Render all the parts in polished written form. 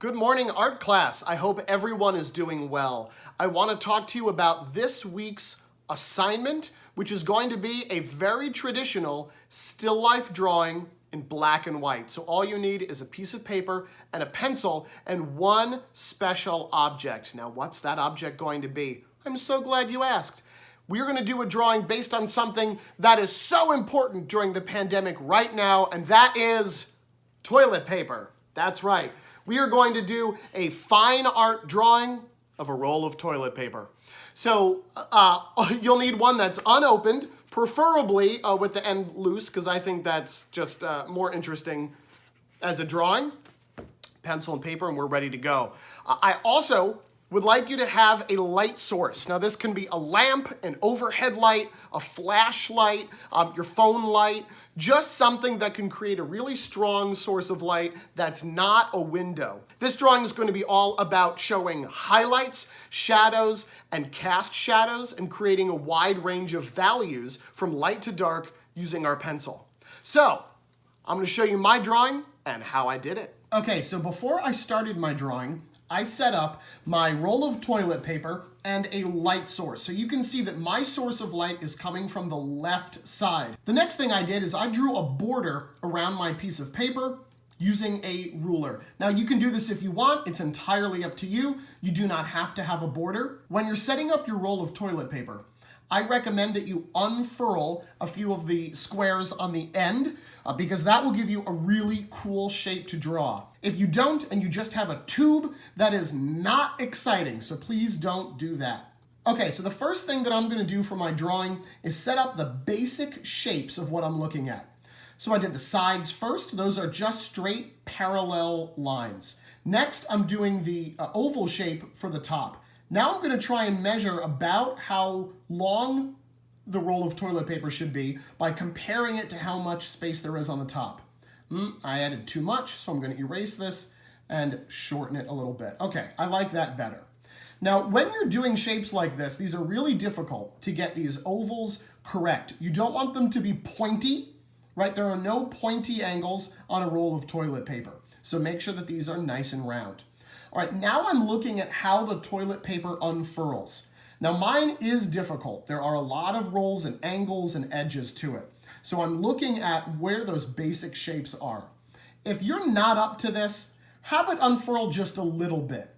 Good morning, art class. I hope everyone is doing well. I want to talk to you about this week's assignment, which is going to be a very traditional still life drawing in black and white. So all you need is a piece of paper and a pencil and one special object. Now, what's that object going to be? I'm so glad you asked. We're going to do a drawing based on something that is so important during the pandemic right now, and that is toilet paper. That's right. We are going to do a fine art drawing of a roll of toilet paper. So you'll need one that's unopened, preferably with the end loose, because I think that's just more interesting as a drawing. Pencil and paper, and we're ready to go. I also would like you to have a light source. Now this can be a lamp, an overhead light, a flashlight, your phone light, just something that can create a really strong source of light that's not a window. This drawing is going to be all about showing highlights, shadows, and cast shadows, and creating a wide range of values from light to dark using our pencil. So I'm going to show you my drawing and how I did it. Okay, so before I started my drawing, I set up my roll of toilet paper and a light source. So you can see that my source of light is coming from the left side. The next thing I did is I drew a border around my piece of paper using a ruler. Now you can do this if you want, it's entirely up to you. You do not have to have a border. When you're setting up your roll of toilet paper, I recommend that you unfurl a few of the squares on the end because that will give you a really cool shape to draw. If you don't and you just have a tube, that is not exciting, so please don't do that. Okay, so the first thing that I'm going to do for my drawing is set up the basic shapes of what I'm looking at. So I did the sides first. Those are just straight parallel lines. Next, I'm doing the oval shape for the top. Now I'm going to try and measure about how long the roll of toilet paper should be by comparing it to how much space there is on the top. I added too much, so I'm going to erase this and shorten it a little bit. Okay, I like that better. Now, when you're doing shapes like this, these are really difficult to get these ovals correct. You don't want them to be pointy, right? There are no pointy angles on a roll of toilet paper. So make sure that these are nice and round. All right, now I'm looking at how the toilet paper unfurls. Now mine is difficult. There are a lot of rolls and angles and edges to it. So I'm looking at where those basic shapes are. If you're not up to this, have it unfurl just a little bit.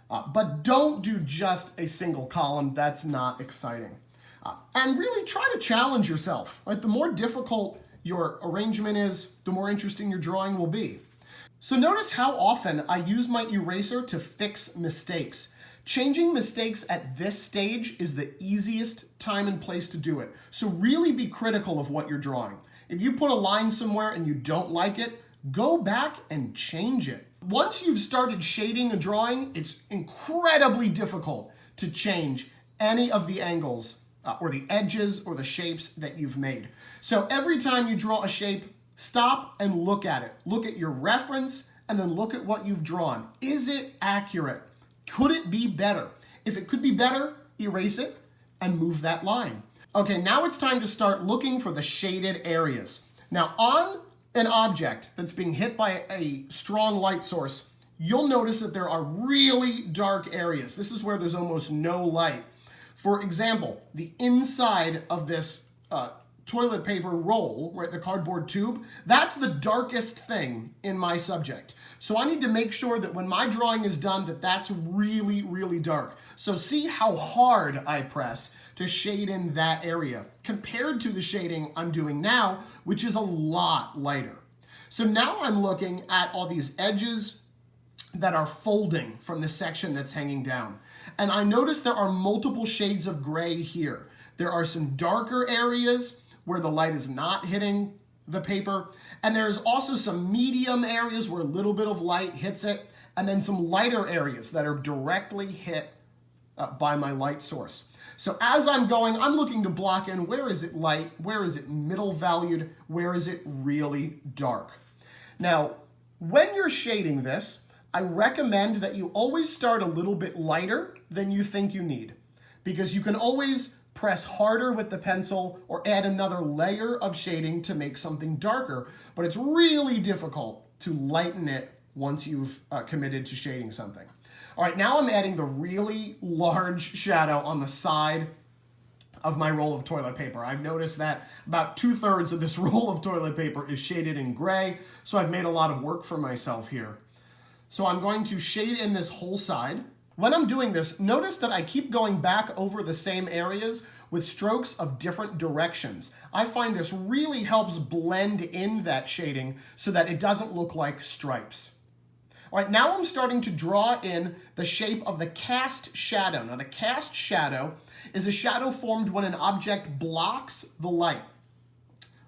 But don't do just a single column. That's not exciting. And really try to challenge yourself. Right? The more difficult your arrangement is, the more interesting your drawing will be. So notice how often I use my eraser to fix mistakes. Changing mistakes at this stage is the easiest time and place to do it. So really be critical of what you're drawing. If you put a line somewhere and you don't like it, go back and change it. Once you've started shading a drawing, it's incredibly difficult to change any of the angles or the edges or the shapes that you've made. So every time you draw a shape, stop and look at it. Look at your reference and then look at what you've drawn. Is it accurate? Could it be better? If it could be better, erase it and move that line. Okay, now it's time to start looking for the shaded areas. Now on an object that's being hit by a strong light source, you'll notice that there are really dark areas. This is where there's almost no light. For example, the inside of this toilet paper roll, right, the cardboard tube, that's the darkest thing in my subject. So I need to make sure that when my drawing is done, that that's really, really dark. So see how hard I press to shade in that area compared to the shading I'm doing now, which is a lot lighter. So now I'm looking at all these edges that are folding from the section that's hanging down. And I notice there are multiple shades of gray here. There are some darker areas where the light is not hitting the paper. And there's also some medium areas where a little bit of light hits it, and then some lighter areas that are directly hit by my light source. So as I'm going, I'm looking to block in where is it light, where is it middle valued, where is it really dark. Now, when you're shading this, I recommend that you always start a little bit lighter than you think you need, because you can always press harder with the pencil or add another layer of shading to make something darker, but it's really difficult to lighten it once you've committed to shading something. All right, now I'm adding the really large shadow on the side of my roll of toilet paper. I've noticed that about 2/3 of this roll of toilet paper is shaded in gray, so I've made a lot of work for myself here. So I'm going to shade in this whole side. When I'm doing this, notice that I keep going back over the same areas with strokes of different directions. I find this really helps blend in that shading so that it doesn't look like stripes. All right, now I'm starting to draw in the shape of the cast shadow. Now the cast shadow is a shadow formed when an object blocks the light.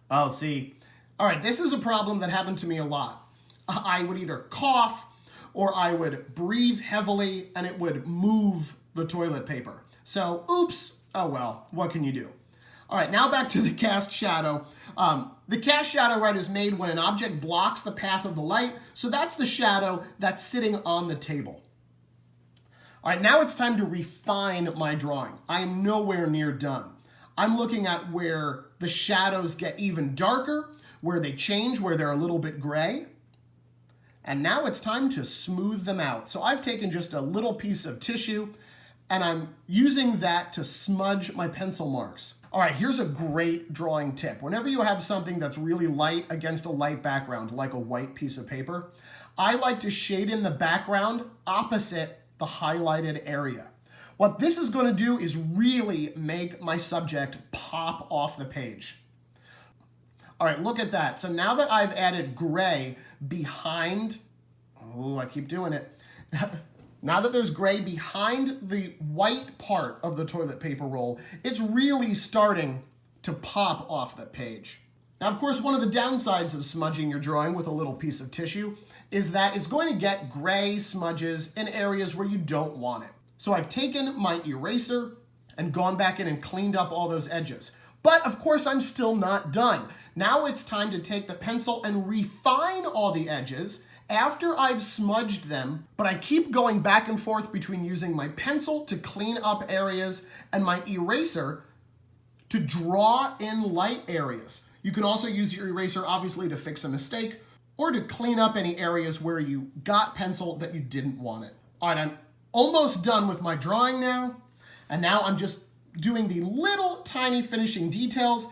Oh, see. All right, this is a problem that happened to me a lot. I would either cough or I would breathe heavily and it would move the toilet paper. So, oops, oh well, what can you do? All right, now back to the cast shadow. The cast shadow, right, is made when an object blocks the path of the light. So that's the shadow that's sitting on the table. All right, now it's time to refine my drawing. I am nowhere near done. I'm looking at where the shadows get even darker, where they change, where they're a little bit gray. And now it's time to smooth them out. So I've taken just a little piece of tissue and I'm using that to smudge my pencil marks. All right, here's a great drawing tip. Whenever you have something that's really light against a light background, like a white piece of paper, I like to shade in the background opposite the highlighted area. What this is going to do is really make my subject pop off the page. All right, look at that. So now that I've added gray behind, oh, I keep doing it. Now that there's gray behind the white part of the toilet paper roll, it's really starting to pop off the page. Now, of course, one of the downsides of smudging your drawing with a little piece of tissue is that it's going to get gray smudges in areas where you don't want it. So I've taken my eraser and gone back in and cleaned up all those edges. But of course, I'm still not done. Now it's time to take the pencil and refine all the edges after I've smudged them, but I keep going back and forth between using my pencil to clean up areas and my eraser to draw in light areas. You can also use your eraser, obviously, to fix a mistake or to clean up any areas where you got pencil that you didn't want it. All right, I'm almost done with my drawing now, and now I'm just doing the little tiny finishing details,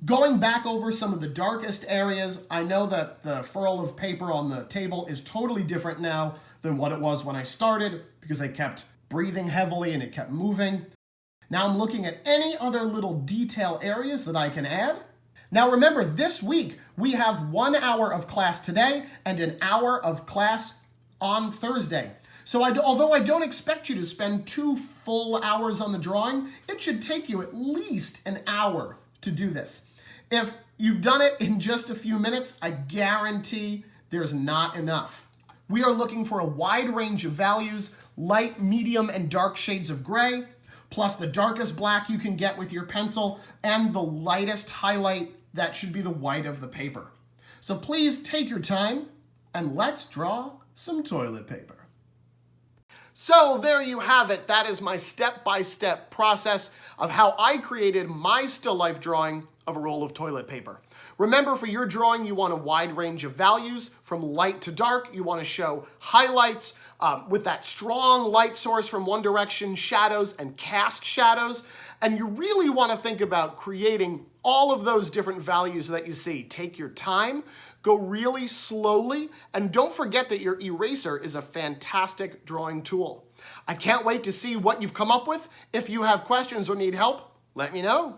going back over some of the darkest areas. I know that the furl of paper on the table is totally different now than what it was when I started because I kept breathing heavily and it kept moving. Now I'm looking at any other little detail areas that I can add. Now remember, this week we have 1 hour of class today and an hour of class on Thursday. So although I don't expect you to spend 2 full hours on the drawing, it should take you at least an hour to do this. If you've done it in just a few minutes, I guarantee there's not enough. We are looking for a wide range of values, light, medium, and dark shades of gray, plus the darkest black you can get with your pencil, and the lightest highlight that should be the white of the paper. So please take your time and let's draw some toilet paper. So there you have it. That is my step-by-step process of how I created my still life drawing of a roll of toilet paper. Remember, for your drawing, you want a wide range of values from light to dark. You want to show highlights with that strong light source from one direction, shadows and cast shadows. And you really want to think about creating all of those different values that you see. Take your time, go really slowly, and don't forget that your eraser is a fantastic drawing tool. I can't wait to see what you've come up with. If you have questions or need help, let me know.